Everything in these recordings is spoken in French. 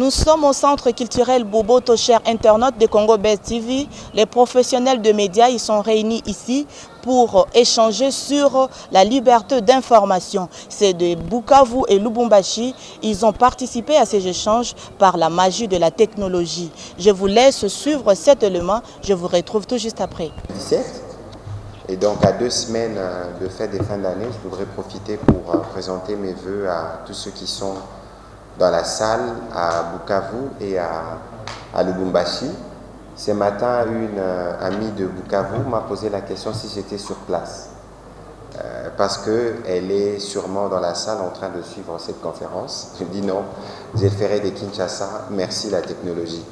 Nous sommes au centre culturel Boboto, chers internautes de Congo Best TV. Les professionnels de médias ils sont réunis ici pour échanger sur la liberté d'information. C'est de Bukavu et Lubumbashi. Ils ont participé à ces échanges par la magie de la technologie. Je vous laisse suivre cet élément. Je vous retrouve tout juste après. 17. Et donc à 2 semaines de fête des fins d'année, je voudrais profiter pour présenter mes voeux à tous ceux qui sont dans la salle à Bukavu et à Lubumbashi. Ce matin, une amie de Bukavu m'a posé la question si j'étais sur place. Parce qu'elle est sûrement dans la salle en train de suivre cette conférence. Je dis non, je le ferai de Kinshasa, merci la technologie.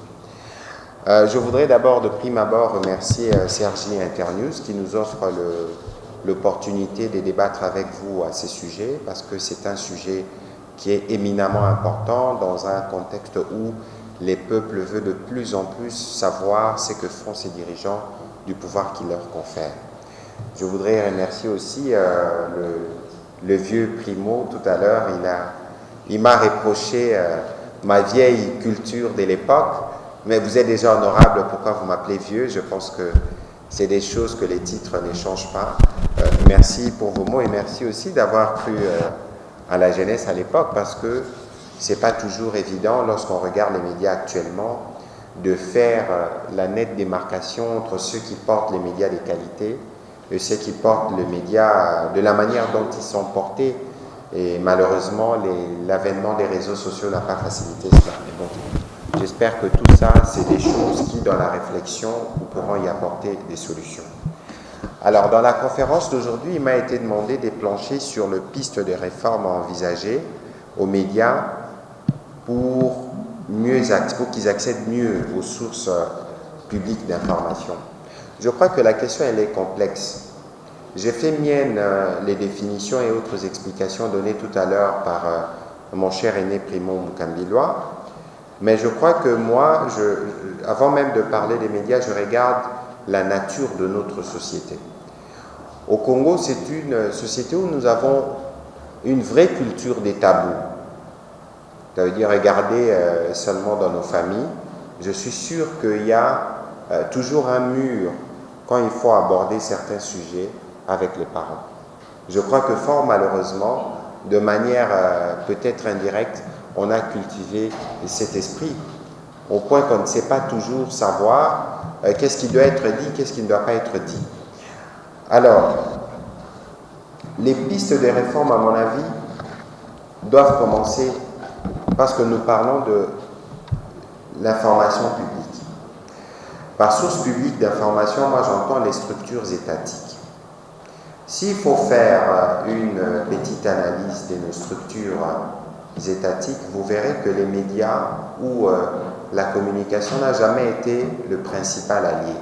Je voudrais d'abord, de prime abord, remercier Sergi Internews qui nous offre l'opportunité de débattre avec vous à ces sujets, parce que c'est un sujet qui est éminemment important dans un contexte où les peuples veulent de plus en plus savoir ce que font ces dirigeants du pouvoir qui leur confère. Je voudrais remercier aussi le vieux Primo tout à l'heure. Il m'a reproché ma vieille culture de l'époque, mais vous êtes déjà honorable, pourquoi vous m'appelez vieux? Je pense que c'est des choses que les titres ne changent pas. Merci pour vos mots et merci aussi d'avoir cru à la jeunesse à l'époque, parce que c'est pas toujours évident lorsqu'on regarde les médias actuellement de faire la nette démarcation entre ceux qui portent les médias de qualité et ceux qui portent les médias de la manière dont ils sont portés. Et malheureusement, l'avènement des réseaux sociaux n'a pas facilité cela. Mais bon, j'espère que tout ça, c'est des choses qui, dans la réflexion, nous pourrons y apporter des solutions. Alors, dans la conférence d'aujourd'hui, il m'a été demandé de plancher sur les pistes de réformes à envisager aux médias pour qu'ils accèdent mieux aux sources publiques d'information. Je crois que la question, elle est complexe. J'ai fait mienne les définitions et autres explications données tout à l'heure par mon cher aîné Primo Mukambilwa, mais je crois que moi, avant même de parler des médias, je regarde la nature de notre société. Au Congo, c'est une société où nous avons une vraie culture des tabous. Ça veut dire regarder seulement dans nos familles. Je suis sûr qu'il y a toujours un mur quand il faut aborder certains sujets avec les parents. Je crois que fort malheureusement, de manière peut-être indirecte, on a cultivé cet esprit au point qu'on ne sait pas toujours savoir qu'est-ce qui doit être dit, qu'est-ce qui ne doit pas être dit. Alors, les pistes de réforme, à mon avis, doivent commencer parce que nous parlons de l'information publique. Par source publique d'information, moi j'entends les structures étatiques. S'il faut faire une petite analyse de nos structures étatiques, vous verrez que les médias ou la communication n'a jamais été le principal allié.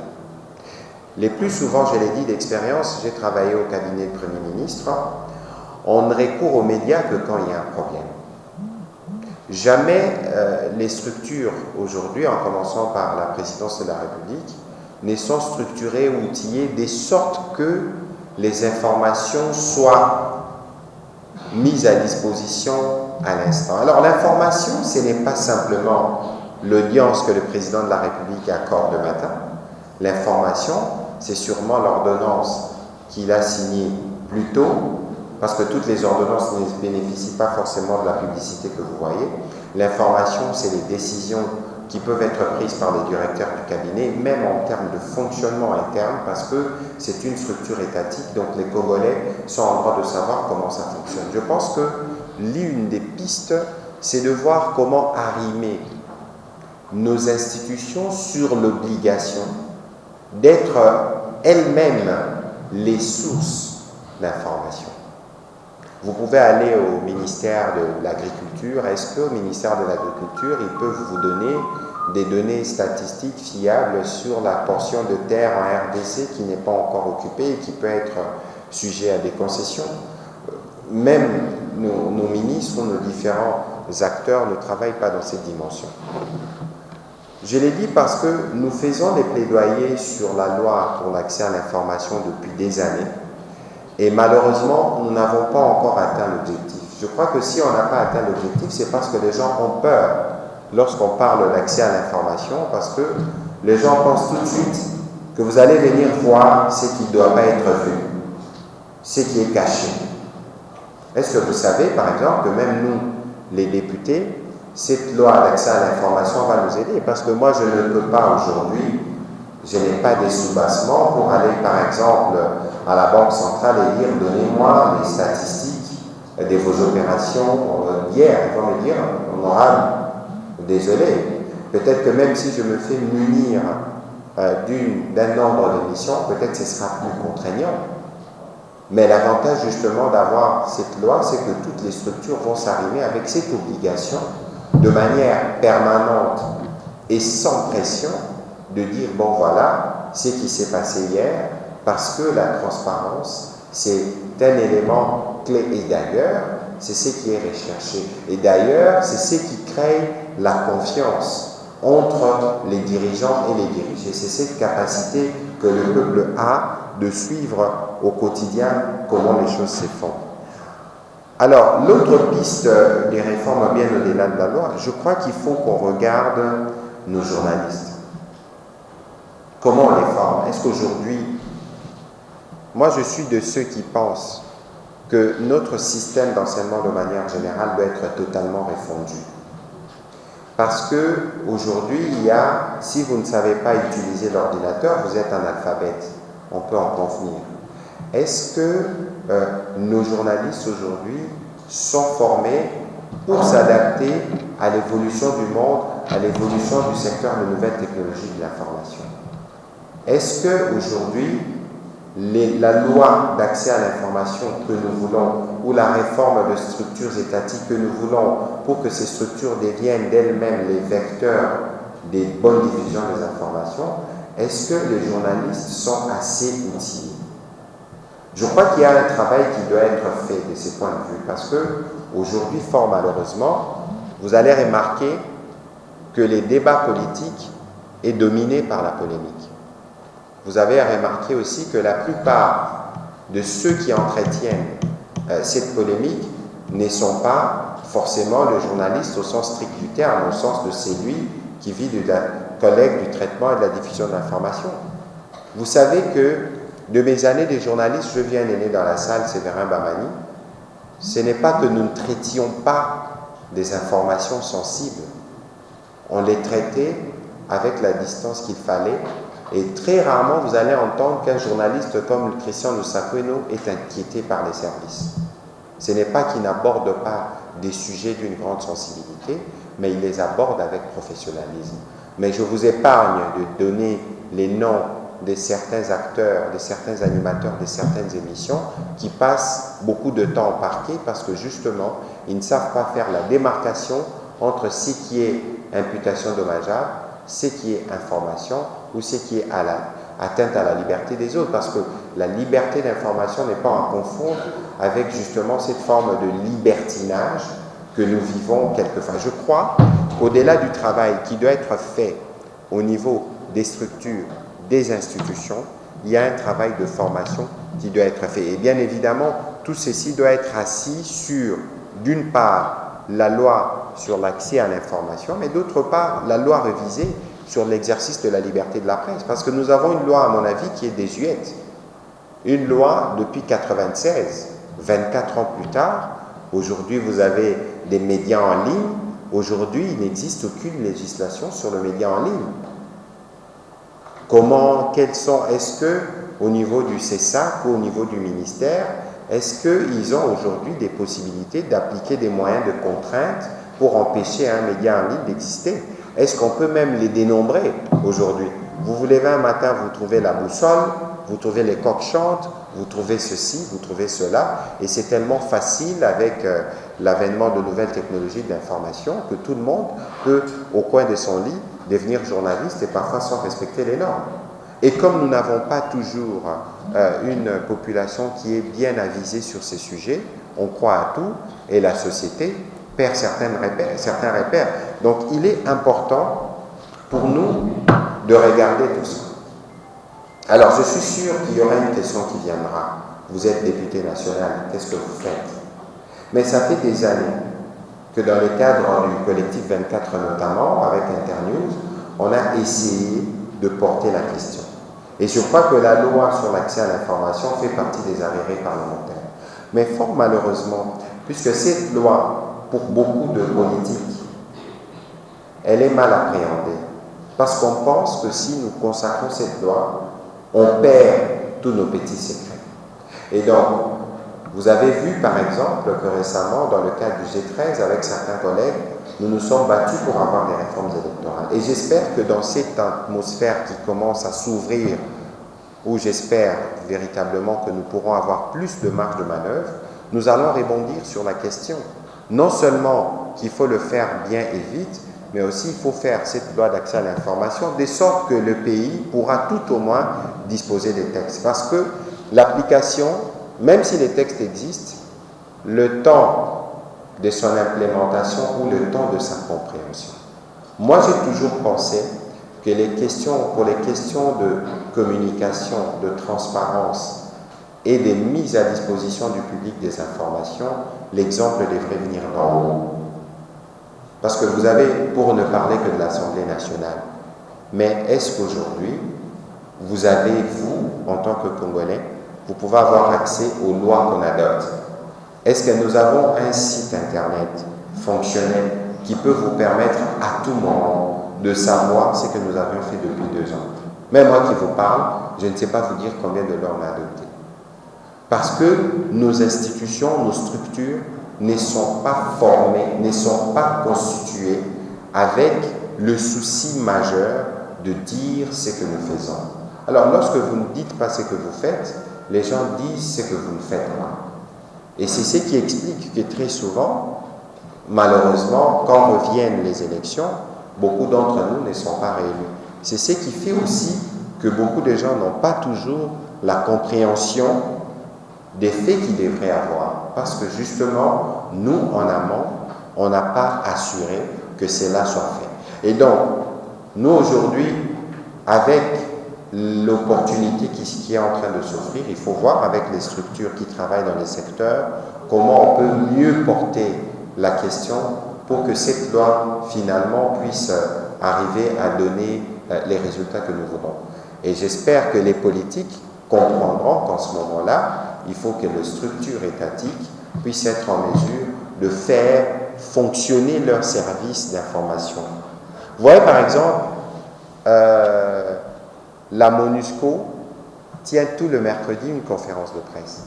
Les plus souvent, je l'ai dit d'expérience, j'ai travaillé au cabinet de Premier ministre, on ne recourt aux médias que quand il y a un problème. Jamais les structures aujourd'hui, en commençant par la présidence de la République, ne sont structurées ou outillées de sorte que les informations soient mises à disposition à l'instant. Alors l'information, ce n'est pas simplement l'audience que le président de la République accorde le matin. L'information, c'est sûrement l'ordonnance qu'il a signée plus tôt, parce que toutes les ordonnances ne bénéficient pas forcément de la publicité que vous voyez. L'information, c'est les décisions qui peuvent être prises par les directeurs du cabinet, même en termes de fonctionnement interne, parce que c'est une structure étatique, donc les Congolais sont en droit de savoir comment ça fonctionne. Je pense que l'une des pistes, c'est de voir comment arrimer nos institutions sur l'obligation d'être elles-mêmes les sources d'information. Vous pouvez aller au ministère de l'Agriculture. Est-ce qu'au ministère de l'Agriculture, ils peuvent vous donner des données statistiques fiables sur la portion de terre en RDC qui n'est pas encore occupée et qui peut être sujet à des concessions? Même nos ministres ou nos différents acteurs ne travaillent pas dans cette dimension. Je l'ai dit parce que nous faisons des plaidoyers sur la loi pour l'accès à l'information depuis des années. Et malheureusement, nous n'avons pas encore atteint l'objectif. Je crois que si on n'a pas atteint l'objectif, c'est parce que les gens ont peur lorsqu'on parle d'accès à l'information, parce que les gens pensent tout de suite que vous allez venir voir ce qui ne doit pas être vu, ce qui est caché. Est-ce que vous savez, par exemple, que même nous, les députés, cette loi d'accès à l'information va nous aider? Parce que moi, je ne peux pas aujourd'hui, je n'ai pas des sous-bassements pour aller, par exemple, à la Banque centrale et dire, donnez-moi les statistiques de vos opérations hier. Ils vont me dire, honorable, désolé, peut-être que même si je me fais munir d'un ordre de mission, peut-être que ce sera plus contraignant. Mais l'avantage justement d'avoir cette loi, c'est que toutes les structures vont s'arrimer avec cette obligation de manière permanente et sans pression de dire, bon voilà, ce qui s'est passé hier, parce que la transparence, c'est un élément clé. Et d'ailleurs, c'est ce qui est recherché. Et d'ailleurs, c'est ce qui crée la confiance entre les dirigeants et les dirigés. C'est cette capacité que le peuple a de suivre au quotidien comment les choses se font. Alors, l'autre piste des réformes bien au-delà de la loi, je crois qu'il faut qu'on regarde nos journalistes. Comment on les forme? Est-ce qu'aujourd'hui, moi je suis de ceux qui pensent que notre système d'enseignement de manière générale doit être totalement refondu. Parce qu'aujourd'hui, si vous ne savez pas utiliser l'ordinateur, vous êtes analphabète. On peut en convenir. Est-ce que nos journalistes aujourd'hui sont formés pour s'adapter à l'évolution du monde, à l'évolution du secteur de nouvelles technologies de l'information? Est-ce qu'aujourd'hui, la loi d'accès à l'information que nous voulons, ou la réforme de structures étatiques que nous voulons pour que ces structures deviennent d'elles-mêmes les vecteurs des bonnes diffusions des informations, est-ce que les journalistes sont assez outillés? Je crois qu'il y a un travail qui doit être fait de ces points de vue, parce qu'aujourd'hui, fort malheureusement, vous allez remarquer que les débats politiques est dominé par la polémique. Vous avez remarqué aussi que la plupart de ceux qui entretiennent cette polémique ne sont pas forcément le journaliste au sens strict du terme, au sens de celui qui vit de la collecte, du traitement et de la diffusion de l'information. Vous savez que de mes années de journaliste, je viens d'aîné dans la salle Séverin Bamani, ce n'est pas que nous ne traitions pas des informations sensibles, on les traitait avec la distance qu'il fallait. Et très rarement, vous allez entendre qu'un journaliste comme Christian Lusakweno est inquiété par les services. Ce n'est pas qu'il n'aborde pas des sujets d'une grande sensibilité, mais il les aborde avec professionnalisme. Mais je vous épargne de donner les noms de certains acteurs, de certains animateurs, de certaines émissions qui passent beaucoup de temps au parquet parce que justement, ils ne savent pas faire la démarcation entre ce qui est imputation dommageable, ce qui est information ou ce qui est atteinte à la liberté des autres, parce que la liberté d'information n'est pas à confondre avec justement cette forme de libertinage que nous vivons quelquefois. Je crois qu'au-delà du travail qui doit être fait au niveau des structures, des institutions, il y a un travail de formation qui doit être fait. Et bien évidemment, tout ceci doit être assis sur, d'une part, la loi sur l'accès à l'information, mais d'autre part, la loi révisée sur l'exercice de la liberté de la presse. Parce que nous avons une loi, à mon avis, qui est désuète. Une loi depuis 1996, 24 ans plus tard. Aujourd'hui, vous avez des médias en ligne. Aujourd'hui, il n'existe aucune législation sur le média en ligne. Est-ce que, au niveau du CESAC ou au niveau du ministère, est-ce qu'ils ont aujourd'hui des possibilités d'appliquer des moyens de contrainte pour empêcher un média en ligne d'exister? Est-ce qu'on peut même les dénombrer aujourd'hui? Vous vous levez un matin, vous trouvez la boussole, vous trouvez les coqs chantent, vous trouvez ceci, vous trouvez cela, et c'est tellement facile avec l'avènement de nouvelles technologies d'information que tout le monde peut, au coin de son lit, devenir journaliste et parfois sans respecter les normes. Et comme nous n'avons pas toujours une population qui est bien avisée sur ces sujets, on croit à tout et la société perd certains repères. Donc il est important pour nous de regarder tout ça. Alors je suis sûr qu'il y aura une question qui viendra. Vous êtes député national, qu'est-ce que vous faites? Mais ça fait des années que dans le cadre du collectif 24 notamment, avec Internews, on a essayé de porter la question. Et je crois que la loi sur l'accès à l'information fait partie des arriérés parlementaires. Mais fort malheureusement, puisque cette loi, pour beaucoup de politiques, elle est mal appréhendée. Parce qu'on pense que si nous consacrons cette loi, on perd tous nos petits secrets. Et donc, vous avez vu par exemple que récemment, dans le cadre du G13, avec certains collègues, nous nous sommes battus pour avoir des réformes électorales. Et j'espère que dans cette atmosphère qui commence à s'ouvrir, où j'espère véritablement que nous pourrons avoir plus de marge de manœuvre, nous allons rebondir sur la question. Non seulement qu'il faut le faire bien et vite, mais aussi il faut faire cette loi d'accès à l'information de sorte que le pays pourra tout au moins disposer des textes. Parce que l'application, même si les textes existent, le temps de son implémentation ou le temps de sa compréhension. Moi, j'ai toujours pensé que pour les questions de communication, de transparence et de mise à disposition du public des informations, l'exemple devrait venir d'en haut. Parce que vous avez, pour ne parler que de l'Assemblée nationale, mais est-ce qu'aujourd'hui, vous avez, vous, en tant que Congolais, vous pouvez avoir accès aux lois qu'on adopte? Est-ce que nous avons un site internet fonctionnel qui peut vous permettre à tout moment de savoir ce que nous avions fait depuis 2 ans? Même moi qui vous parle, je ne sais pas vous dire combien de lois on a adoptées. Parce que nos institutions, nos structures ne sont pas formées, ne sont pas constituées avec le souci majeur de dire ce que nous faisons. Alors lorsque vous ne dites pas ce que vous faites, les gens disent ce que vous ne faites pas. Et c'est ce qui explique que très souvent, malheureusement, quand reviennent les élections, beaucoup d'entre nous ne sont pas réélus. C'est ce qui fait aussi que beaucoup de gens n'ont pas toujours la compréhension des faits qu'ils devraient avoir. Parce que justement, nous, en amont, on n'a pas assuré que cela soit fait. Et donc, nous aujourd'hui, avec l'opportunité qui est en train de s'offrir, il faut voir avec les structures qui travaillent dans les secteurs comment on peut mieux porter la question pour que cette loi finalement puisse arriver à donner les résultats que nous voulons. Et j'espère que les politiques comprendront qu'en ce moment-là, il faut que les structures étatiques puissent être en mesure de faire fonctionner leurs services d'information. Vous voyez par exemple, la MONUSCO tient tout le mercredi une conférence de presse.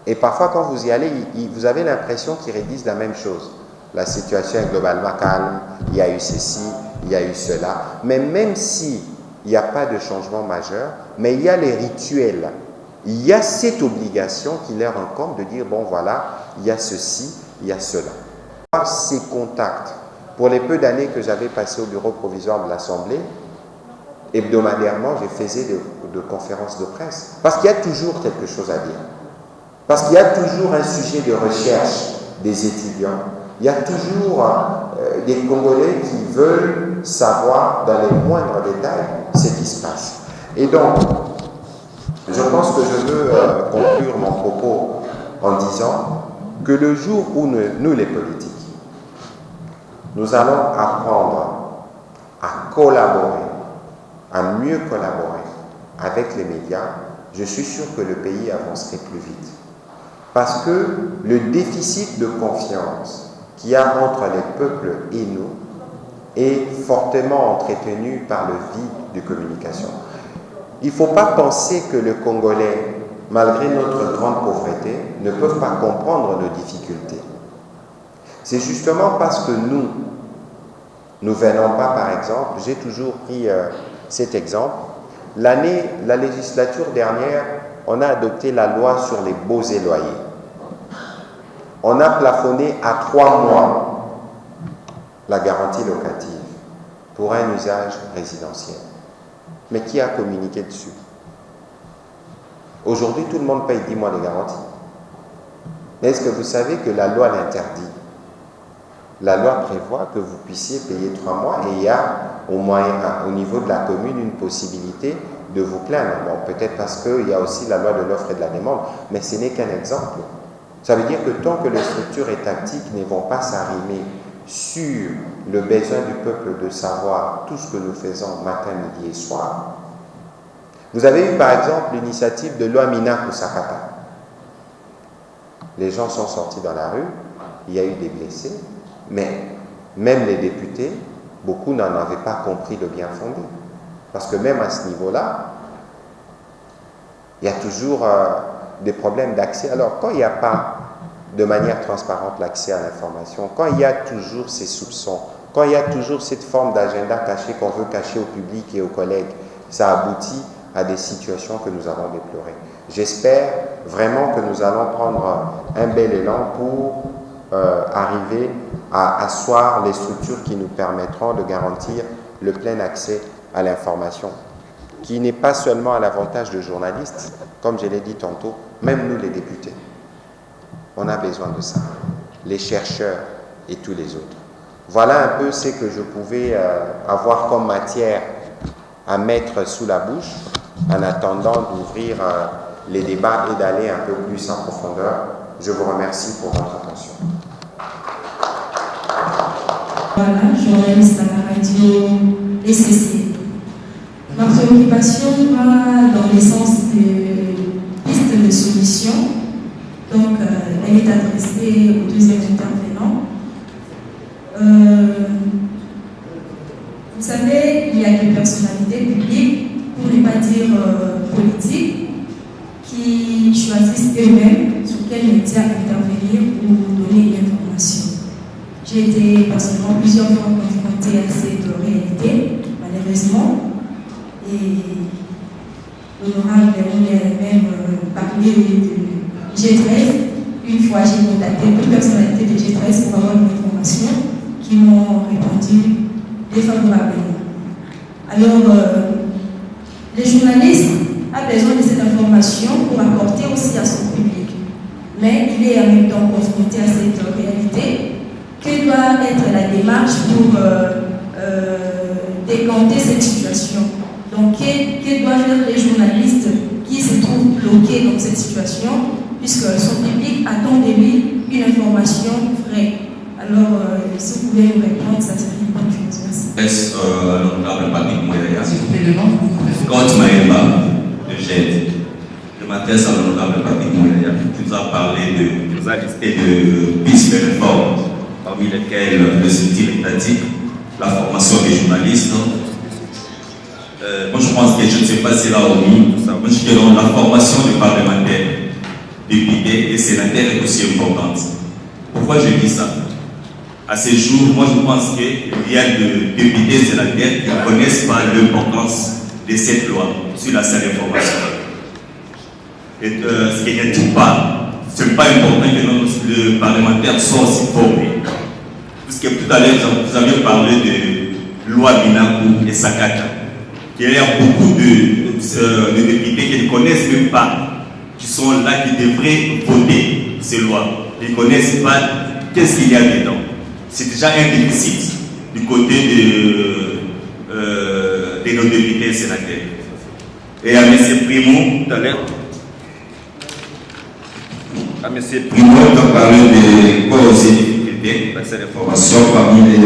Et parfois, quand vous y allez, vous avez l'impression qu'ils redisent la même chose. La situation est globalement calme, il y a eu ceci, il y a eu cela. Mais même s'il n'y a pas de changement majeur, mais il y a les rituels. Il y a cette obligation qui leur incombe de dire, bon voilà, il y a ceci, il y a cela. Par ces contacts, pour les peu d'années que j'avais passé au bureau provisoire de l'Assemblée, hebdomadairement, je faisais de conférences de presse. Parce qu'il y a toujours quelque chose à dire. Parce qu'il y a toujours un sujet de recherche des étudiants. Il y a toujours des Congolais qui veulent savoir dans les moindres détails ce qui se passe. Et donc, je pense que je veux conclure mon propos en disant que le jour où nous les politiques, nous allons apprendre à collaborer, à mieux collaborer avec les médias, je suis sûr que le pays avancerait plus vite. Parce que le déficit de confiance qu'il y a entre les peuples et nous est fortement entretenu par le vide de communication. Il ne faut pas penser que les Congolais, malgré notre grande pauvreté, ne peuvent pas comprendre nos difficultés. C'est justement parce que nous ne venons pas, par exemple, j'ai toujours pris cet exemple, la législature dernière, on a adopté la loi sur les baux et loyers. On a plafonné à 3 mois la garantie locative pour un usage résidentiel. Mais qui a communiqué dessus? Aujourd'hui, tout le monde paye 10 mois de garantie. Mais est-ce que vous savez que la loi l'interdit? La loi prévoit que vous puissiez payer 3 mois et il y a au niveau de la commune une possibilité de vous plaindre. Bon, peut-être parce qu'il y a aussi la loi de l'offre et de la demande, mais ce n'est qu'un exemple. Ça veut dire que tant que les structures étatiques ne vont pas s'arrimer sur le besoin du peuple de savoir tout ce que nous faisons matin, midi et soir. Vous avez eu par exemple l'initiative de Loamina Kusakata. Les gens sont sortis dans la rue, il y a eu des blessés, mais même les députés, beaucoup n'en avaient pas compris le bien fondé. Parce que même à ce niveau-là, il y a toujours des problèmes d'accès. Alors, quand il n'y a pas de manière transparente l'accès à l'information, quand il y a toujours ces soupçons, quand il y a toujours cette forme d'agenda caché qu'on veut cacher au public et aux collègues, ça aboutit à des situations que nous avons déplorées. J'espère vraiment que nous allons prendre un bel élan pour arriver à asseoir les structures qui nous permettront de garantir le plein accès à l'information, qui n'est pas seulement à l'avantage de journalistes, comme je l'ai dit tantôt, même nous les députés. On a besoin de ça, les chercheurs et tous les autres. Voilà un peu ce que je pouvais avoir comme matière à mettre sous la bouche en attendant d'ouvrir les débats et d'aller un peu plus en profondeur. Je vous remercie pour votre attention. Voilà, journaliste à la radio ECC. Ma préoccupation va dans le sens de pistes de solutions. Donc, elle est adressée au deuxième intervenant. Vous savez, il y a des personnalités publiques, pour ne pas dire politiques, qui choisissent eux-mêmes sur quels médias intervenir ou donner une information. J'ai été personnellement plusieurs fois confrontée à cette réalité, malheureusement, et l'honorable a même parlé de G13. Une fois, j'ai contacté deux personnalités de G13 pour avoir une information qui m'ont répondu défavorablement. Alors, le journaliste a besoin de cette information pour apporter aussi à son public. Mais il est en même temps confronté à cette réalité. Quelle doit être la démarche pour décanter cette situation? Donc, que doivent faire les journalistes qui se trouvent bloqués dans cette situation, puisque son public attend de lui une information vraie? Alors, si vous pouvez nous répondre, ça serait une bonne chose. Merci. L'honorable Patrick Mouyaya. S'il vous plaît, le nom. Quand Maëma de GED, je m'adresse à l'honorable Patrick Mouyaya qui nous a parlé de, nous a listé de pistes de réforme, parmi lesquelles le soutien étatique, la formation des journalistes. Moi je pense que je ne sais pas si là au milieu tout ça. Moi je dis que la formation des parlementaires, députés et sénateurs est aussi importante. Pourquoi je dis ça? À ce jour, moi je pense qu'il y a des députés et sénateurs qui ne connaissent pas l'importance de cette loi sur la seule information. Et ce qui ne dit pas, ce n'est pas important que le parlementaire soit aussi formé. Puisque tout à l'heure, vous avez parlé de loi Binakou et Sakata. Il y a beaucoup de députés qui ne connaissent même pas, qui sont là, qui devraient voter ces lois. Ils ne connaissent pas qu'est-ce qu'il y a dedans. C'est déjà un déficit du côté de nos députés et sénateurs. Et à M. Primo, tout à l'heure, à M. Primo, on a parlé de causes et difficultés dans cette information. Parmi les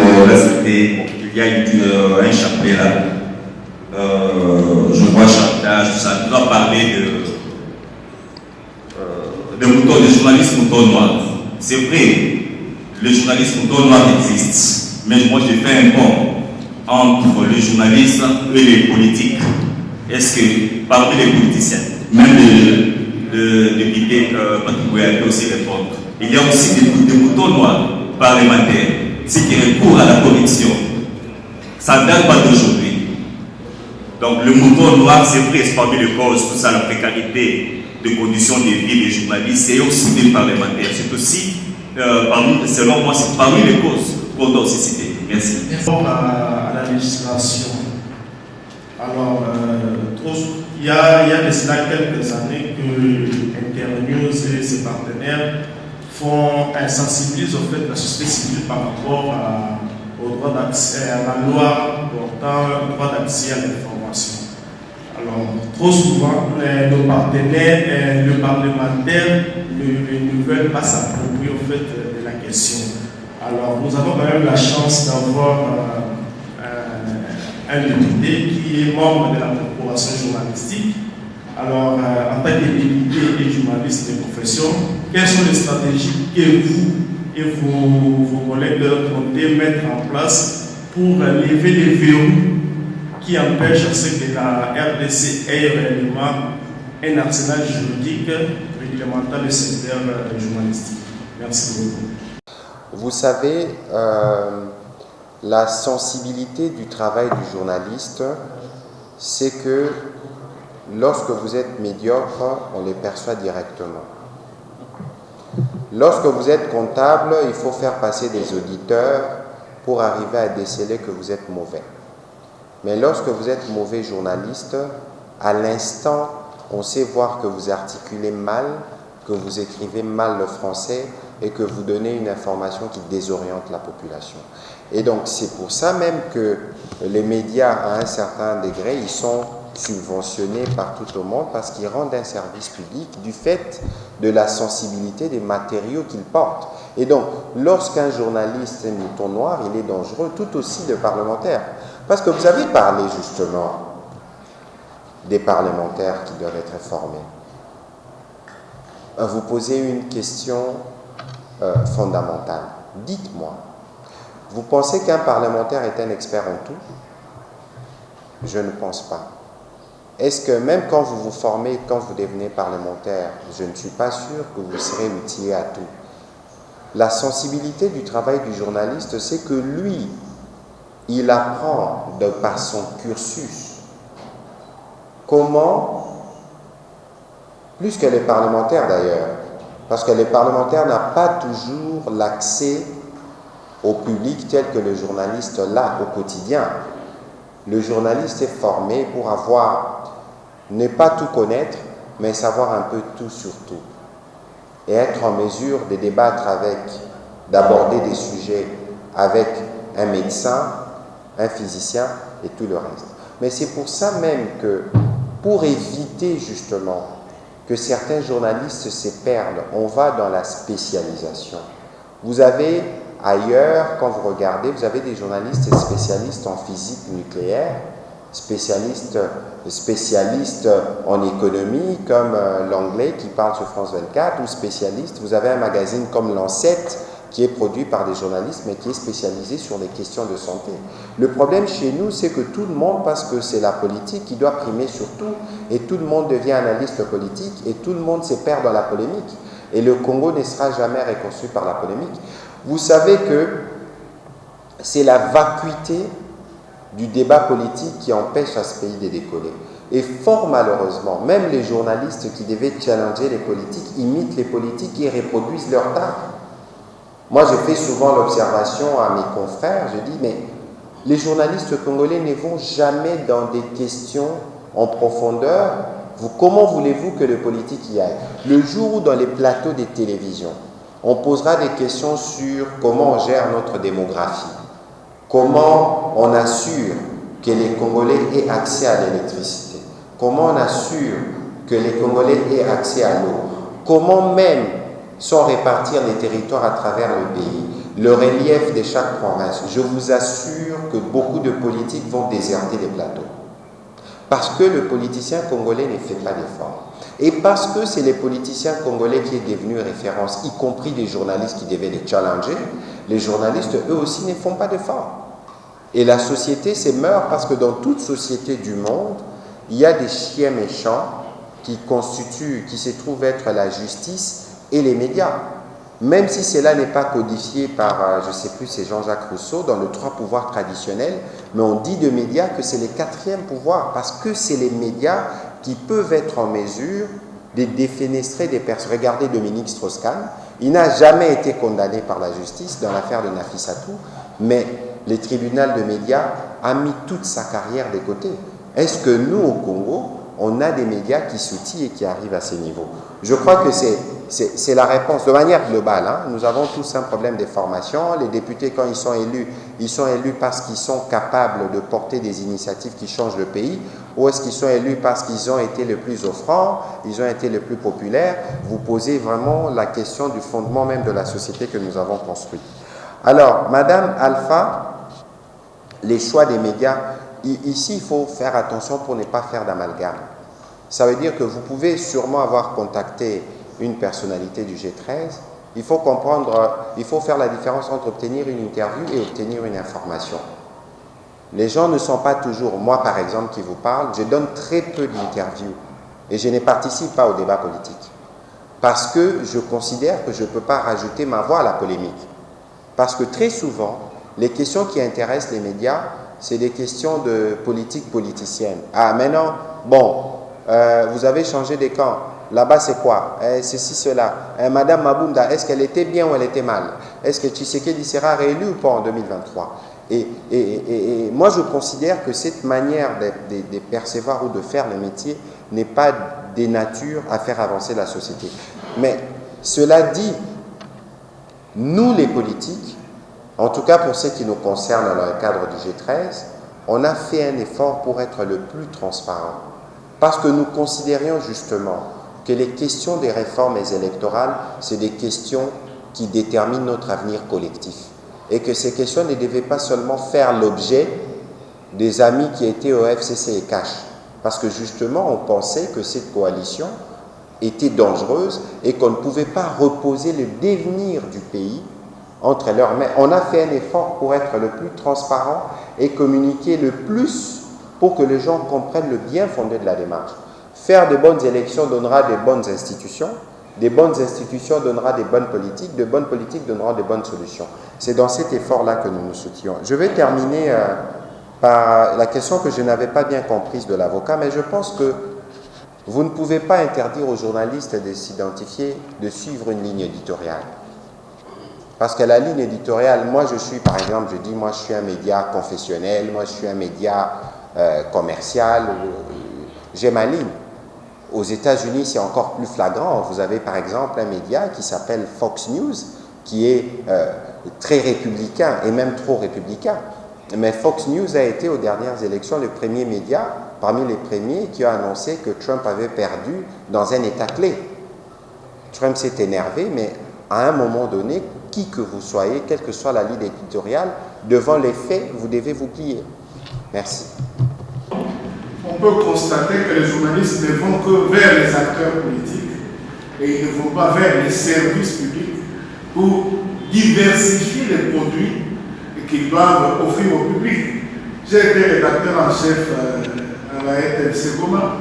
il y a un chapelet là. Je vois chantage, tout ça. On doit parler de moutons, de journalistes moutons noirs. C'est vrai, le journaliste mouton noir existe. Mais moi, j'ai fait un pont entre les journalistes et les politiques. Est-ce que parmi les politiciens, même le député Patrick Mouyaya peut aussi répondre, il y a aussi des moutons noirs parlementaires, ceux qui recourent à la corruption. Ça ne date pas d'aujourd'hui. Donc le mouton noir, c'est vrai, c'est parmi les causes, tout ça, la précarité des conditions de vie des journalistes et aussi des parlementaires. C'est aussi, selon moi, c'est parmi les causes qu'on doit aussi citer. Merci. À la législation. Alors, il y a de cela quelques années que Internews et ses partenaires sensibilisent au fait de la société civile par rapport au droit d'accès à la loi portant le droit d'accès à l'information. Alors, trop souvent, nos partenaires, le parlementaire ne veulent pas s'approprier au fait de la question. Alors, nous avons quand même la chance d'avoir un député qui est membre de la corporation journalistique. Alors, en tant que député et journaliste de profession, quelles sont les stratégies que vous et vos collègues comptez mettre en place pour lever les verrous qui empêchent à ce que la RDC ait réellement un arsenal juridique réglementant le secteur journalistique? Merci beaucoup. Vous savez, la sensibilité du travail du journaliste, c'est que lorsque vous êtes médiocre, on les perçoit directement. Lorsque vous êtes comptable, il faut faire passer des auditeurs pour arriver à déceler que vous êtes mauvais. Mais lorsque vous êtes mauvais journaliste, à l'instant, on sait voir que vous articulez mal, que vous écrivez mal le français et que vous donnez une information qui désoriente la population. Et donc, c'est pour ça même que les médias, à un certain degré, ils sont subventionnés par tout au monde parce qu'ils rendent un service public du fait de la sensibilité des matériaux qu'ils portent. Et donc, lorsqu'un journaliste est mouton noir, il est dangereux, tout aussi le parlementaire. Parce que vous avez parlé justement des parlementaires qui doivent être formés. Vous posez une question fondamentale. Dites-moi, vous pensez qu'un parlementaire est un expert en tout? Je ne pense pas. Est-ce que même quand vous vous formez, quand vous devenez parlementaire, je ne suis pas sûr que vous serez outillé à tout. La sensibilité du travail du journaliste, c'est que lui, il apprend de par son cursus comment, plus que les parlementaires d'ailleurs, parce que les parlementaires n'ont pas toujours l'accès au public tel que le journaliste l'a au quotidien. Le journaliste est formé pour ne pas tout connaître, mais savoir un peu tout sur tout. Et être en mesure de débattre d'aborder des sujets avec un médecin, un physicien et tout le reste. Mais c'est pour ça même que, pour éviter justement que certains journalistes se perdent, on va dans la spécialisation. Vous avez ailleurs, quand vous regardez, vous avez des journalistes spécialistes en physique nucléaire, spécialistes en économie, comme l'anglais qui parle sur France 24, ou spécialistes. Vous avez un magazine comme Lancet, qui est produit par des journalistes, mais qui est spécialisé sur les questions de santé. Le problème chez nous, c'est que tout le monde, parce que c'est la politique qui doit primer sur tout, et tout le monde devient analyste politique, et tout le monde se perd dans la polémique. Et le Congo ne sera jamais reconstruit par la polémique. Vous savez que c'est la vacuité du débat politique qui empêche à ce pays de décoller. Et fort malheureusement, même les journalistes qui devaient challenger les politiques imitent les politiques et reproduisent leur tard. Moi, je fais souvent l'observation à mes confrères, je dis, mais les journalistes congolais ne vont jamais dans des questions en profondeur. Comment voulez-vous que le politique y aille? Le jour où dans les plateaux des télévisions, on posera des questions sur comment on gère notre démographie, comment on assure que les Congolais aient accès à l'électricité, comment on assure que les Congolais aient accès à l'eau, comment même sans répartir les territoires à travers le pays, le relief de chaque province. Je vous assure que beaucoup de politiques vont déserter les plateaux. Parce que le politicien congolais ne fait pas d'efforts. Et parce que c'est les politiciens congolais qui est devenu référence, y compris des journalistes qui devaient les challenger, les journalistes, eux aussi, ne font pas d'efforts. Et la société se meurt parce que dans toute société du monde, il y a des chiens méchants qui se trouvent être la justice et les médias. Même si cela n'est pas codifié par, je ne sais plus, c'est Jean-Jacques Rousseau, dans le 3 pouvoirs traditionnels, mais on dit de médias que c'est le 4e pouvoir, parce que c'est les médias qui peuvent être en mesure de défenestrer des personnes. Regardez Dominique Strauss-Kahn, il n'a jamais été condamné par la justice dans l'affaire de Nafissatou, mais le tribunal de médias a mis toute sa carrière de côté. Est-ce que nous, au Congo, on a des médias qui s'outillent et qui arrivent à ces niveaux? Je crois que c'est c'est la réponse de manière globale. Hein. Nous avons tous un problème de formation. Les députés, quand ils sont élus parce qu'ils sont capables de porter des initiatives qui changent le pays, ou est-ce qu'ils sont élus parce qu'ils ont été les plus offrants, ils ont été les plus populaires? Vous posez vraiment la question du fondement même de la société que nous avons construite. Alors, Madame Alpha, les choix des médias, ici, il faut faire attention pour ne pas faire d'amalgame. Ça veut dire que vous pouvez sûrement avoir contacté une personnalité du G13. Il faut comprendre, il faut faire la différence entre obtenir une interview et obtenir une information. Les gens ne sont pas toujours, moi par exemple qui vous parle, je donne très peu d'interviews et je ne participe pas au débat politique. Parce que je considère que je ne peux pas rajouter ma voix à la polémique. Parce que très souvent, les questions qui intéressent les médias, c'est des questions de politique politicienne. Ah, maintenant, bon, vous avez changé de camp. Là-bas, c'est quoi? Ceci, cela. Madame Mabunda, est-ce qu'elle était bien ou elle était mal? Est-ce que Tshisekedi sera réélu ou pas en 2023? Et moi, je considère que cette manière de percevoir ou de faire le métier n'est pas de nature à faire avancer la société. Mais cela dit, nous, les politiques, en tout cas pour ce qui nous concerne dans le cadre du G13, on a fait un effort pour être le plus transparent. Parce que nous considérions justement que les questions des réformes électorales, c'est des questions qui déterminent notre avenir collectif. Et que ces questions ne devaient pas seulement faire l'objet des amis qui étaient au FCC et CACH. Parce que justement, on pensait que cette coalition était dangereuse et qu'on ne pouvait pas reposer le devenir du pays entre leurs mains. On a fait un effort pour être le plus transparent et communiquer le plus pour que les gens comprennent le bien fondé de la démarche. Faire de bonnes élections donnera de bonnes institutions donnera des bonnes politiques donneront de bonnes solutions. C'est dans cet effort-là que nous nous soutenons. Je vais terminer par la question que je n'avais pas bien comprise de l'avocat, mais je pense que vous ne pouvez pas interdire aux journalistes de s'identifier, de suivre une ligne éditoriale. Parce que la ligne éditoriale, moi je suis par exemple, je dis moi je suis un média confessionnel, moi je suis un média commercial, j'ai ma ligne. Aux États-Unis, c'est encore plus flagrant. Vous avez par exemple un média qui s'appelle Fox News, qui est très républicain et même trop républicain. Mais Fox News a été aux dernières élections le premier média, parmi les premiers, qui a annoncé que Trump avait perdu dans un État clé. Trump s'est énervé, mais à un moment donné, qui que vous soyez, quelle que soit la ligne éditoriale, devant les faits, vous devez vous plier. Merci. On peut constater que les journalistes ne vont que vers les acteurs politiques et ils ne vont pas vers les services publics pour diversifier les produits qu'ils doivent offrir au public. J'ai été rédacteur en chef à la RTNC Goma.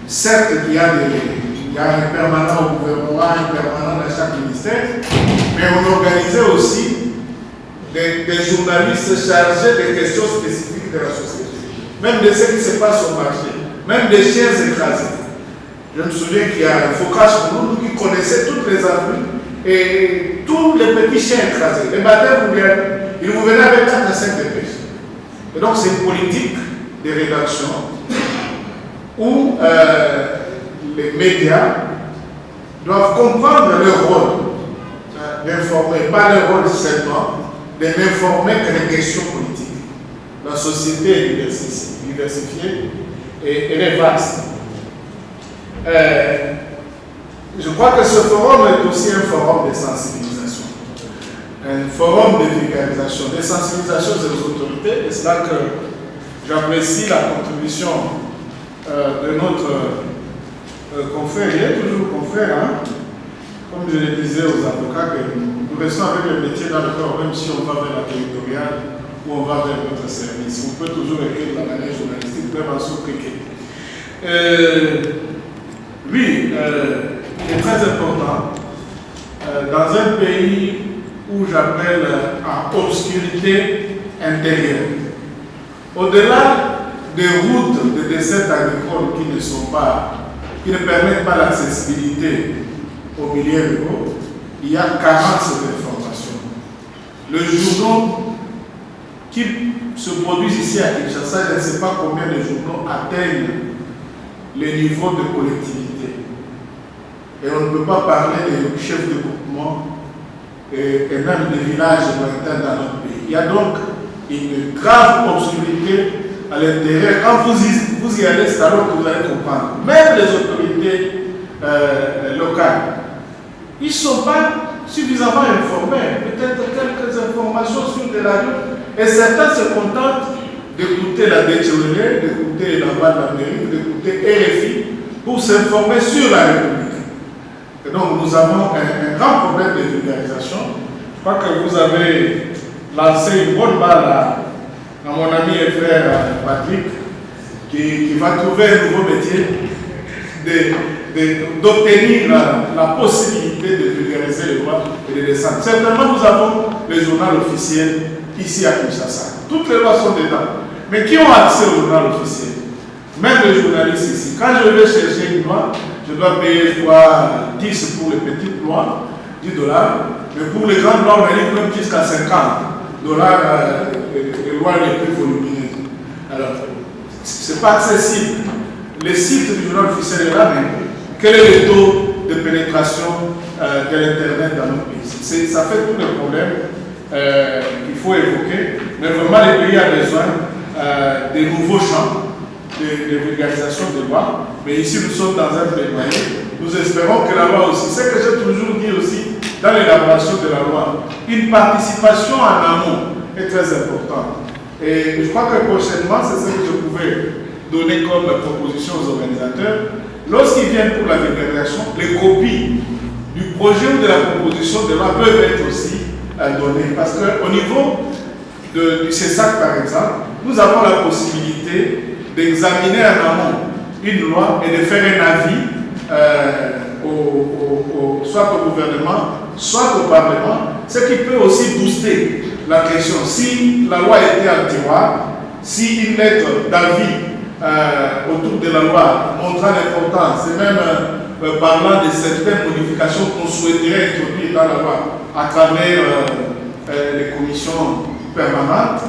Certes, il y a un permanent au gouvernement, un permanent dans chaque ministère, mais on organisait aussi des journalistes chargés des questions spécifiques de la société. Même de ce qui se passe au marché, même des chiens écrasés. Je me souviens qu'il y a un focage pour nous qui connaissait toutes les avenues et tous les petits chiens écrasés. Les batteurs, ils vous venaient avec 4 à 5 dépêches. Et donc c'est une politique de rédaction où les médias doivent comprendre leur rôle d'informer, pas leur rôle seulement, de n'informer que les questions politiques. La société est diversifiée et elle est vaste. Je crois que ce forum est aussi un forum de sensibilisation, un forum de vulgarisation, de sensibilisation des autorités. Et c'est là que j'apprécie la contribution de notre confrère. Il est toujours confrère, hein? Comme je le disais aux avocats, que nous restons avec le métier dans le corps, même si on va vers la territoriale ou on va vers notre service. On peut toujours écrire de la manière journalistique, même en sous-criquet. Lui, il est très important dans un pays où j'appelle en obscurité intérieure. Au-delà des routes de dessertes agricoles qui ne permettent pas l'accessibilité aux milieux ruraux, il y a carence d'informations. Le journal qui se produisent ici à Kinshasa, je ne sais pas combien de journaux atteignent les niveaux de collectivité. Et on ne peut pas parler des chefs de groupement et même des villages lointains dans notre pays. Il y a donc une grave obscurité à l'intérieur. Quand vous y allez, c'est alors que vous allez comprendre. Même les autorités locales, ils ne sont pas suffisamment informés. Peut-être quelques informations sur des radios. Et certains se contentent d'écouter la DTOL, d'écouter la Voix d'Amérique, d'écouter RFI pour s'informer sur la République. Et donc nous avons un grand problème de vulgarisation. Je crois que vous avez lancé une bonne balle à mon ami et frère Patrick, qui va trouver un nouveau métier d'obtenir la possibilité de vulgariser les lois et de descendre. Certainement, nous avons le journal officiel ici à Kinshasa. Toutes les lois sont dedans. Mais qui ont accès au journal officiel? Même les journalistes ici. Quand je vais chercher une loi, je dois payer, je crois, 10 pour les petites lois, $10. Mais pour les grandes lois, on arrive même jusqu'à $50, les lois les plus volumineuses. Alors, ce n'est pas accessible. Le site du journal officiel est là, mais quel est le taux de pénétration de l'Internet dans notre pays? Ça fait tout le problème qu'il faut évoquer. Mais vraiment, le pays a besoin de nouveaux champs de vulgarisation de lois. Mais ici, nous sommes dans un plaidoyer. Nous espérons que la loi aussi, c'est ce que j'ai toujours dit aussi dans l'élaboration de la loi, une participation en amont est très importante. Et je crois que prochainement, c'est ce que je pouvais donner comme proposition aux organisateurs. Lorsqu'ils viennent pour la vulgarisation, les copies du projet ou de la proposition de loi peuvent être aussi données. Parce qu'au niveau du CESAC, par exemple, nous avons la possibilité d'examiner en amont une loi et de faire un avis soit au gouvernement, soit au Parlement, ce qui peut aussi booster la question. Si la loi était en tiroir, si une lettre d'avis autour de la loi montrant l'importance et même parlant de certaines modifications qu'on souhaiterait introduire dans la loi à travers les commissions permanentes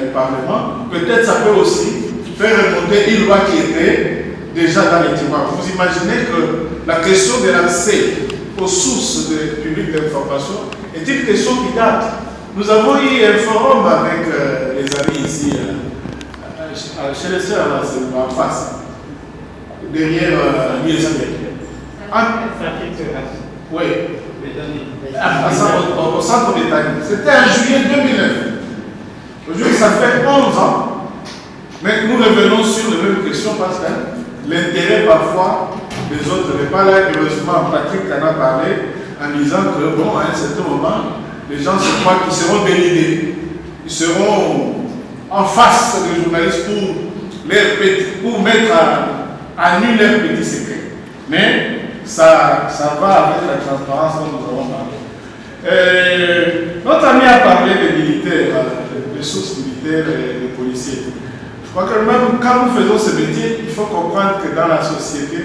du Parlement, peut-être ça peut aussi faire remonter une loi qui était déjà dans les tiroirs. Vous imaginez que la question de l'accès aux sources publiques d'information est une question qui date. Nous avons eu un forum avec les amis ici, chez les sœurs, là, c'est en face, derrière l'ISP. Oui, au centre d'État. C'était en juillet 2009. Aujourd'hui, ça fait 11 ans. Mais nous revenons sur les mêmes questions parce que l'intérêt parfois des autres n'est pas là. Heureusement, Patrick en a parlé en disant que, bon, à un certain moment, les gens se croient qu'ils seront dénudés. Ils seront en face des journalistes pour mettre à nu leurs petits secrets. Mais ça va avec la transparence dont nous avons parlé. Notre ami a parlé des militaires, des sources militaires et des policiers. Je crois que même quand nous faisons ce métier, il faut comprendre que dans la société,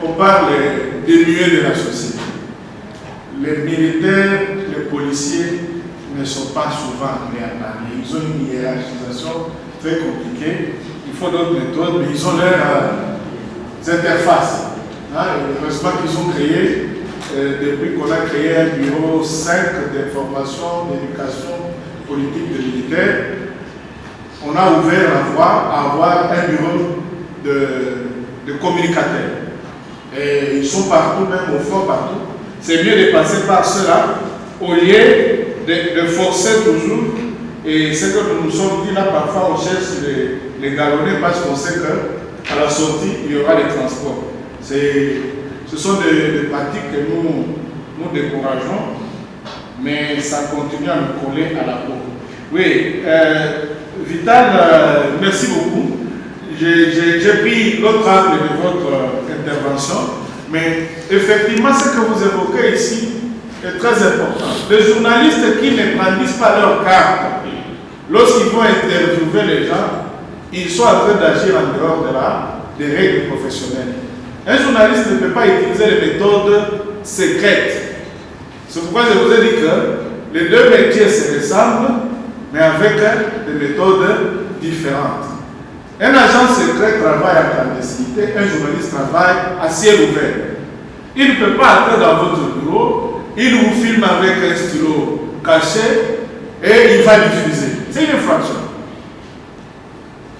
on parle des muets de la société. Les militaires, les policiers ne sont pas souvent mis à parler. Ils ont une hiérarchisation très compliquée. Il faut d'autres méthodes, mais ils ont leurs interfaces. Heureusement qu'ils ont créé, depuis qu'on a créé un bureau 5 d'information, d'éducation politique des militaires, on a ouvert la voie à avoir un bureau de communicateurs. Et ils sont partout, même au fond, partout. C'est mieux de passer par cela au lieu de forcer toujours. Et ce que nous nous sommes dit là, parfois on cherche les galonnés parce qu'on sait qu'à la sortie, il y aura des transports. Ce sont des pratiques que nous décourageons, mais ça continue à nous coller à la peau. Oui, Vital, merci beaucoup. J'ai pris l'autre angle de votre intervention, mais effectivement, ce que vous évoquez ici est très important. Les journalistes qui ne brandissent pas leur carte, lorsqu'ils vont interviewer les gens, ils sont en train d'agir en dehors des règles professionnelles. Un journaliste ne peut pas utiliser les méthodes secrètes. C'est pourquoi je vous ai dit que les deux métiers se ressemblent, mais avec des méthodes différentes. Un agent secret travaille en clandestinité, un journaliste travaille à ciel ouvert. Il ne peut pas entrer dans votre bureau, il vous filme avec un stylo caché et il va diffuser. C'est une infraction.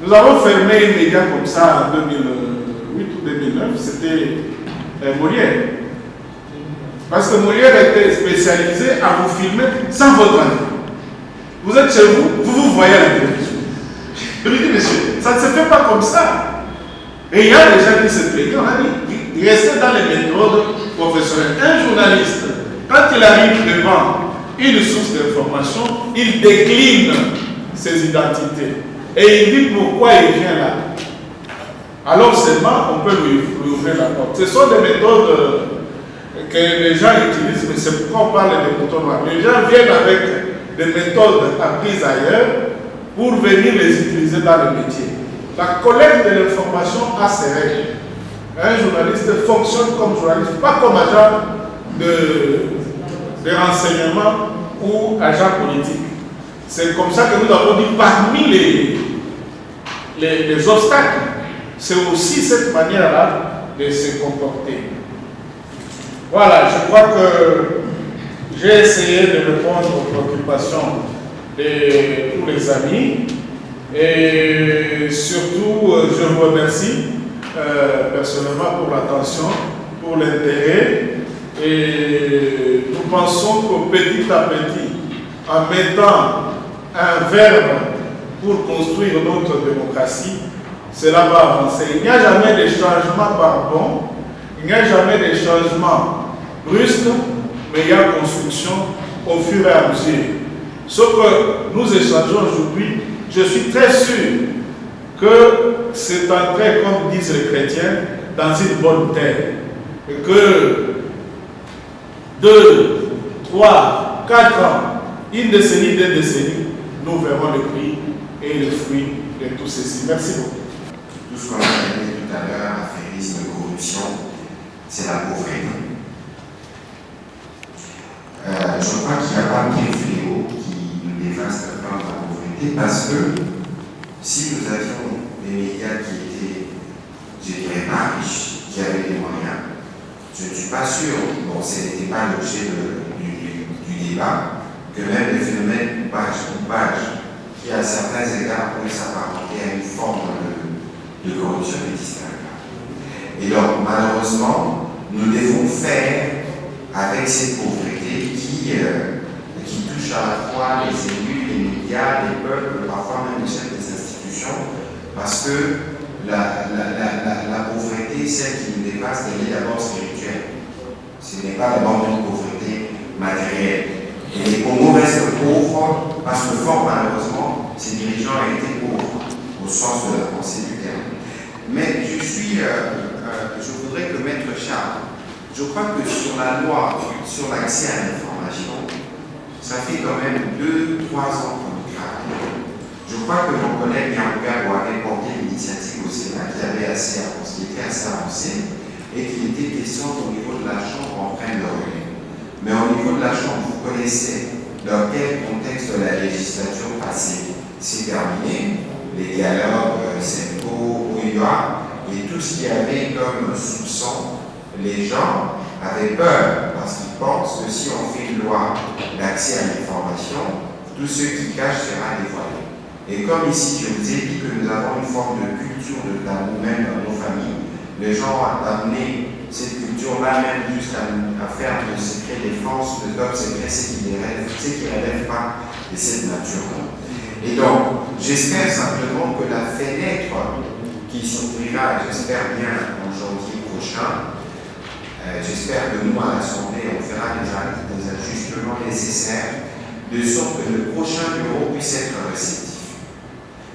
Nous avons fermé un média comme ça en 2008 ou 2009, c'était Molière. Parce que Molière était spécialisé à vous filmer sans votre avis. Vous êtes chez vous, vous voyez à la télévision. Je lui dis, monsieur, ça ne se fait pas comme ça. Et il y a des gens qui se plaignent, on a dit, restez dans les méthodes professionnelles. Un journaliste, quand il arrive devant une source d'information, il décline ses identités. Et il dit pourquoi il vient là. Alors seulement, on peut lui ouvrir la porte. Ce sont des méthodes que les gens utilisent, mais c'est pourquoi on parle des moutons noirs. Les gens viennent avec des méthodes apprises ailleurs pour venir les utiliser dans le métier. La collecte de l'information a ses règles. Un journaliste fonctionne comme journaliste, pas comme agent de renseignement ou agent politique. C'est comme ça que nous avons dit parmi les obstacles, c'est aussi cette manière-là de se comporter. Voilà, je crois que j'ai essayé de répondre aux préoccupations de tous les amis. Et surtout, je vous remercie personnellement pour l'attention, pour l'intérêt. Et nous pensons que petit à petit, en mettant un verbe pour construire notre démocratie, cela va avancer. Il n'y a jamais de changement par bon, il n'y a jamais de changement brusque, mais il y a construction au fur et à mesure. Ce que nous échangeons aujourd'hui, je suis très sûr que c'est entré, comme disent les chrétiens, dans une bonne terre. Et que 2, 3, 4 ans, une décennie, 2 décennies, nous verrons le prix et le fruit de tout ceci. Merci beaucoup. Tout ce qu'on a dit tout à l'heure, affairisme, corruption, c'est la pauvreté. Je crois qu'il n'y a pas de fléau qui nous dévaste comme la pauvreté, parce que si nous avions des médias qui étaient, je dirais, pas riches, qui avaient des moyens, je ne suis pas sûr, bon, ce n'était pas l'objet du débat, que même les phénomènes coupage, qui à certains égards pouvaient s'apparenter à une forme de corruption et distingue. Et donc, malheureusement, nous devons faire avec cette pauvreté qui touche à la fois les élus, les médias, les peuples, parfois même les chefs des institutions, parce que la pauvreté, celle qui nous dépasse, elle est d'abord spirituelle. Ce n'est pas d'abord une pauvreté matérielle. Et les Congos restent pauvres parce que fort malheureusement, ces dirigeants ont été pauvres, au sens de la pensée du terme. Mais je voudrais que Maître Charles, je crois que sur la loi, sur l'accès à l'information, ça fait quand même 2-3 ans qu'on travaille. Je crois que mon collègue Yann-Pierre avait porté l'initiative au Sénat qui était assez avancé et qu'il était question au niveau de la Chambre en train de relais. Mais au niveau de la Chambre, vous connaissez dans quel contexte de la législature passée c'est terminé, les dialogues SEMCO, OUA et tout ce qu'il y avait comme soupçon. Les gens avaient peur parce qu'ils pensent que si on fait une loi d'accès à l'information, tout ce qui cache sera dévoilé. Et comme ici, je vous ai dit que nous avons une forme de culture de tabou même dans nos familles, les gens ont amené cette culture-là même jusqu'à faire de secret défense, de top secret, ce qui ne relève pas de cette nature-là. Et donc, j'espère simplement que la fenêtre qui s'ouvrira, j'espère bien en janvier prochain, j'espère que nous, à l'Assemblée, on fera des ajustements nécessaires de sorte que le prochain bureau puisse être réceptif.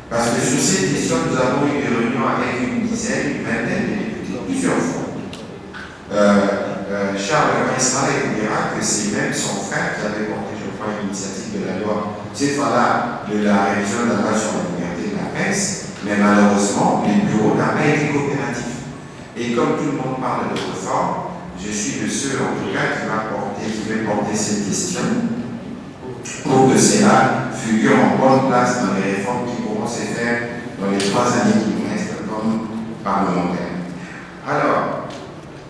Parce que sur cette question, nous avons eu des réunions avec une dizaine, une vingtaine de députés, plusieurs fois. Charles Restara vous dira que c'est même son frère qui avait porté, je crois, l'initiative de la loi, cette fois-là, de la révision de la loi sur la liberté de la presse, mais malheureusement, le bureau n'a pas été coopératif. Et comme tout le monde parle de réforme, je suis de ceux, en tout cas, qui va porter cette question pour que cela figure en bonne place dans les réformes qui pourront se faire dans les 3 années qui nous restent comme parlementaires. Alors,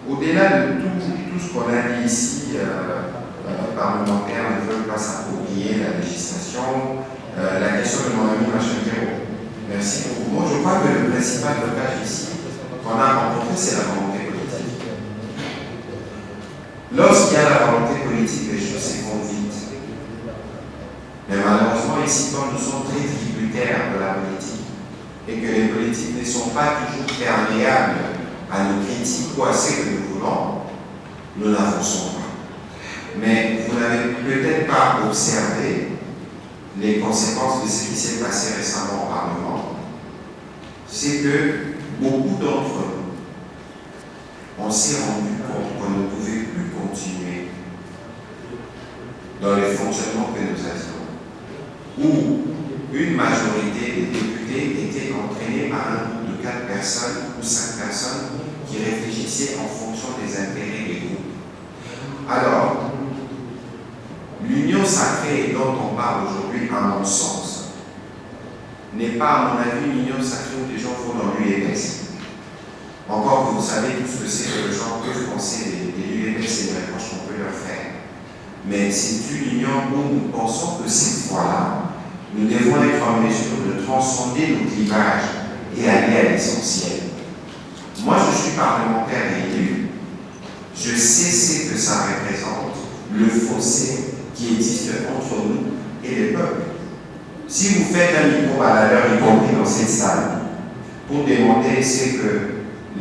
au-delà de tout ce qu'on a dit ici, parlementaires ne veulent pas s'approprier la législation, la question de mon ami Machinquero. Merci beaucoup. Moi, je crois que le principal blocage ici qu'on a rencontré, c'est la volonté politique. Lorsqu'il y a la volonté politique, les choses se font vite. Mais malheureusement, ici, comme nous sommes très tributaires de la politique, et que les politiques ne sont pas toujours perméables à nos critiques ou à ce que nous voulons, nous n'avançons pas. Mais vous n'avez peut-être pas observé les conséquences de ce qui s'est passé récemment au Parlement. C'est que beaucoup d'entre nous, on s'est rendu compte qu'on ne pouvait plus continuer dans les fonctionnements que nous avions, où une majorité des députés était entraînée par un groupe de 4 personnes ou 5 personnes qui réfléchissaient en fonction des intérêts des groupes. Alors, l'union sacrée dont on parle aujourd'hui, à mon sens, n'est pas, à mon avis, une union sacrée où les gens vont dans l'UMS. Encore que vous savez tout ce que c'est que les gens peuvent penser des l'UMS et des reproches qu'on peut leur faire. Mais c'est une union où nous pensons que cette fois-là, nous devons être en mesure de transcender nos clivages et aller à l'essentiel. Moi, je suis parlementaire élu. Je sais ce que ça représente, le fossé qui existe entre nous et les peuples. Si vous faites un micro-baladeur, y compris dans cette salle, pour demander ce que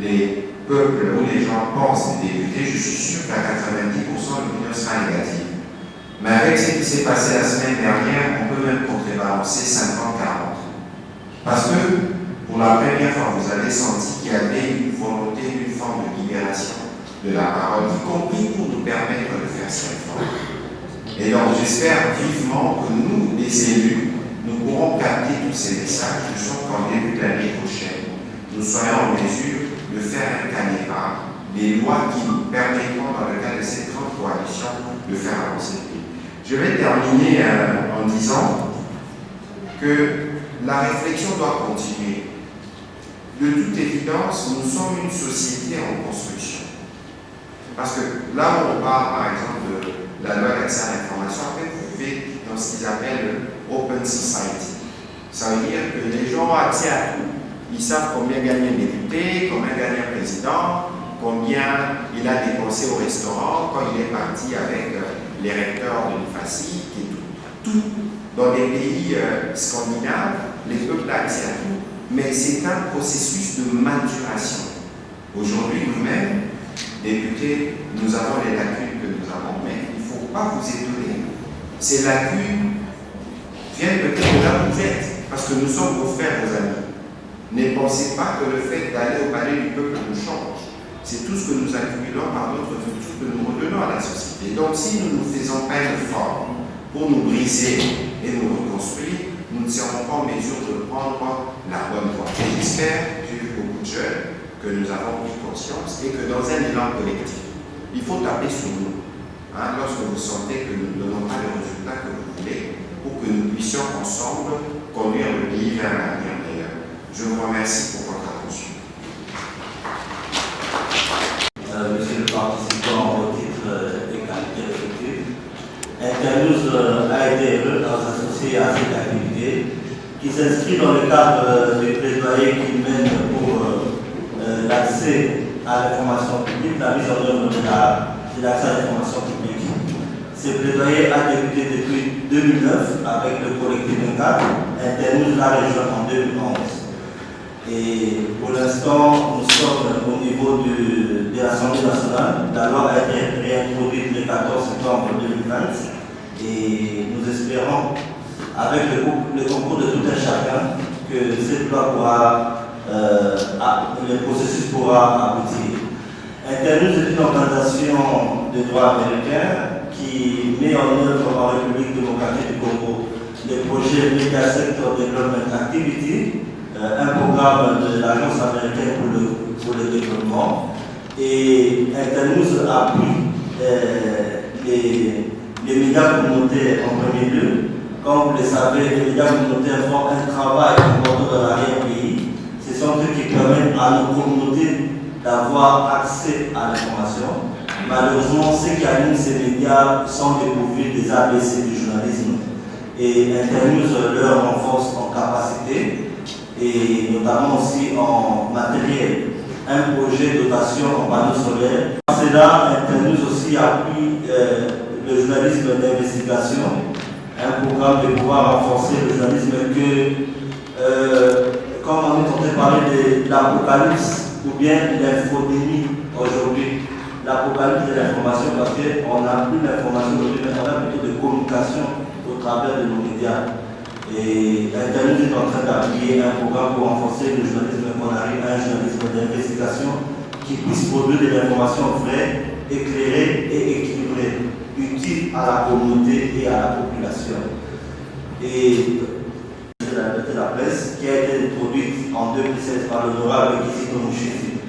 les peuples ou les gens pensent des députés, je suis sûr qu'à 90% l'opinion sera négative. Mais avec ce qui s'est passé la semaine dernière, on peut même contrebalancer 50-40. Parce que, pour la première fois, vous avez senti qu'il y avait une volonté, une forme de libération de la parole, y compris pour nous permettre de faire cette réforme. Et donc, j'espère vivement que nous, les élus, nous pourrons capter tous ces messages, de sorte qu'en début de l'année prochaine, nous soyons en mesure de faire un canevas des lois qui nous permettront, dans le cadre de cette grande coalition, de faire avancer le pays. Je vais terminer en disant que la réflexion doit continuer. De toute évidence, nous sommes une société en construction. Parce que là où on parle, par exemple, de la loi d'accès à l'information, en fait, vous vivez dans ce qu'ils appellent Open Society. Ça veut dire que les gens ont accès à tout. Ils savent combien gagne un député, combien gagne un président, combien il a dépensé au restaurant, quand il est parti avec les recteurs de l'IFACI, et tout. Dans les pays scandinaves, les peuples ont accès à tout. Mais c'est un processus de maturation. Aujourd'hui, nous-mêmes, députés, nous avons les lacunes que nous avons, mais il ne faut pas vous étonner. Ces lacunes viennent peut-être de là où vous êtes, parce que nous sommes vos frères, vos amis. Ne pensez pas que le fait d'aller au palais du peuple nous change. C'est tout ce que nous accumulons par notre culture que nous redonnons à la société. Donc si nous ne faisons pas un effort pour nous briser et nous reconstruire, nous ne serons pas en mesure de prendre la bonne voie. Et j'espère, j'ai vu beaucoup de jeunes, que nous avons pris conscience et que dans un élan collectif, il faut taper sur nous. Lorsque vous sentez que nous ne donnons pas les résultats que vous voulez, pour que nous puissions ensemble conduire le pays vers un avenir meilleur. Je vous remercie pour votre attention. Monsieur le participant au titre égalité effective, Internews a été heureux d'associer à cette activité qui s'inscrit dans le cadre du plaidoyer qu'il mène pour l'accès à l'information publique, la mise en œuvre de l'accès à l'information publique. Ce plaidoyer a débuté depuis 2009 avec le collectif de cadre. Internews l'a rejoint en 2011. Et pour l'instant, nous sommes au niveau de l'Assemblée nationale. La loi a été réintroduite le 14 septembre 2020 et nous espérons, avec le concours de tout un chacun, que cette loi pourra, le processus pourra aboutir. Internews est une organisation de droit américain qui met en œuvre en République démocratique du Congo le projet Media Sector Development Activity, un programme de l'Agence américaine pour le développement. Et Internews appuie les médias communautaires en premier lieu. Comme vous le savez, les médias communautaires font un travail important dans l'arrière-pays. Ce sont eux qui permettent à nos communautés d'avoir accès à l'information. Malheureusement, ceux qui animent ces médias sont dépourvus des ABC du journalisme et Internews leur renforce en capacité et notamment aussi en matériel. Un projet de dotation en panneaux solaires. C'est là, Internews aussi appuie le journalisme d'investigation, un programme de pouvoir renforcer le journalisme comme on est en train de parler de l'apocalypse ou bien l'infodémie aujourd'hui. L'apocalypse de l'information parce qu'on n'a plus l'information aujourd'hui, mais on a plutôt de communication au travers de nos médias. Et Internews est en train d'appuyer un programme pour renforcer le journalisme, qu'on arrive à un journalisme d'investigation qui puisse produire de l'information vraie, éclairée et équilibrée, utile à la communauté et à la population. Et la liberté de la presse qui a été introduite en 2016 par l'honorable Kizito Mushizi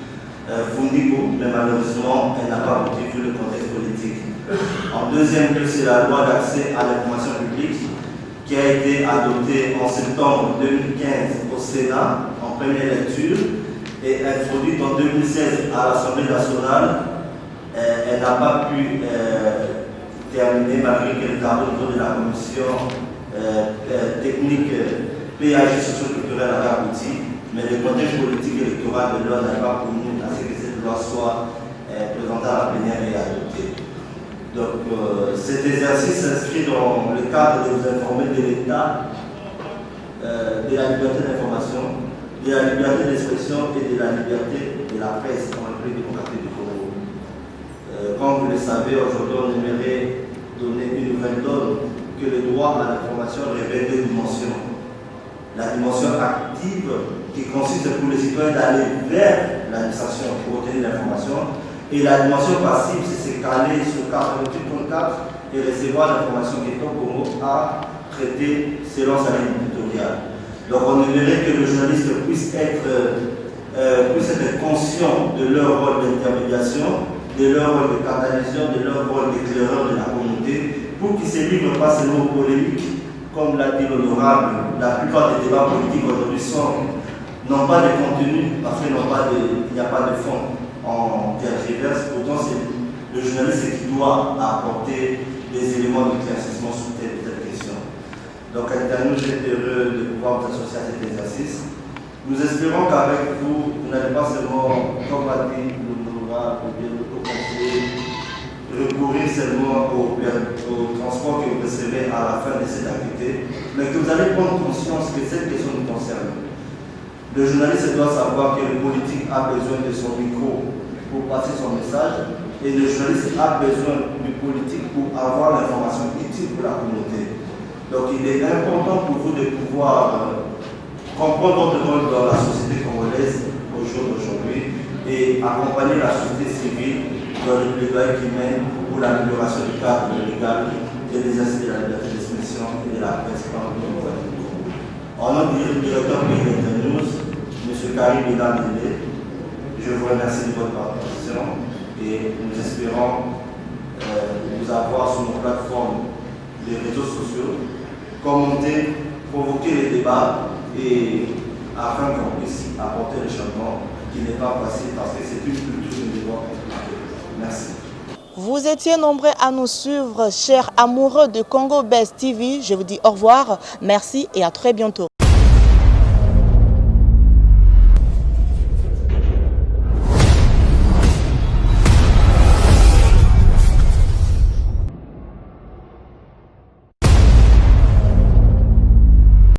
Fundibo, mais malheureusement elle n'a pas abouti vu le contexte politique. En deuxième lieu, c'est la loi d'accès à l'information publique qui a été adoptée en septembre 2015 au Sénat en première lecture et introduite en 2016 à l'Assemblée nationale. Elle n'a pas pu terminer malgré que le tableau de la commission technique PAG socio-culturel avait abouti, mais le contexte politique électoral de l'heure n'a pas permis à ce que cette loi soit présentée à la plénière et adoptée. Donc cet exercice s'inscrit dans le cadre de vous informer de l'état de la liberté d'information, de la liberté d'expression et de la liberté de la presse dans le République démocratique du Congo. Comme vous le savez, aujourd'hui on aimerait donner une nouvelle donne que le droit à l'information revêt deux dimensions. La dimension active qui consiste pour les citoyens d'aller vers l'administration pour obtenir l'information et la dimension passive, c'est se caler sur 48.4 et recevoir l'information qui est au Congo à traiter selon sa ligne éditoriale. Donc on aimerait que le journaliste puisse être conscient de leur rôle d'intermédiation, de leur rôle de catalyseur, de leur rôle d'éclaireur de la communauté, pour qu'ils ne se livrent pas seulement aux polémiques. Comme l'a dit l'honorable, la plupart des débats politiques aujourd'hui n'ont pas de contenu parce qu'il n'y a pas de fond en tergiverse. Pourtant, c'est le journaliste qui doit apporter des éléments d'éclaircissement sur telle question. Donc, Internews est heureux de pouvoir vous associer à cet exercice. Nous espérons qu'avec vous, vous n'allez pas seulement, comme l'a dit l'honorable, le conseiller, recourir seulement au transport que vous recevez à la fin de cette activité, mais que vous allez prendre conscience que cette question nous concerne. Le journaliste doit savoir que le politique a besoin de son micro pour passer son message et le journaliste a besoin du politique pour avoir l'information utile pour la communauté. Donc il est important pour vous de pouvoir comprendre votre rôle dans la société congolaise au jour d'aujourd'hui et accompagner la société civile dans le plaidoyer qui mène pour l'amélioration du cadre légal de l'exercice de la liberté d'expression et de la presse par le Congo. En nom du directeur pays d'Internews, M. Karim Bédandélé, je vous remercie de votre participation et nous espérons vous avoir sur nos plateformes des réseaux sociaux, commenter, provoquer les débats et afin qu'on puisse apporter le changement qui n'est pas facile parce que c'est une culture que nous devons implanter. Merci. Vous étiez nombreux à nous suivre, chers amoureux de Congo Best TV. Je vous dis au revoir, merci et à très bientôt.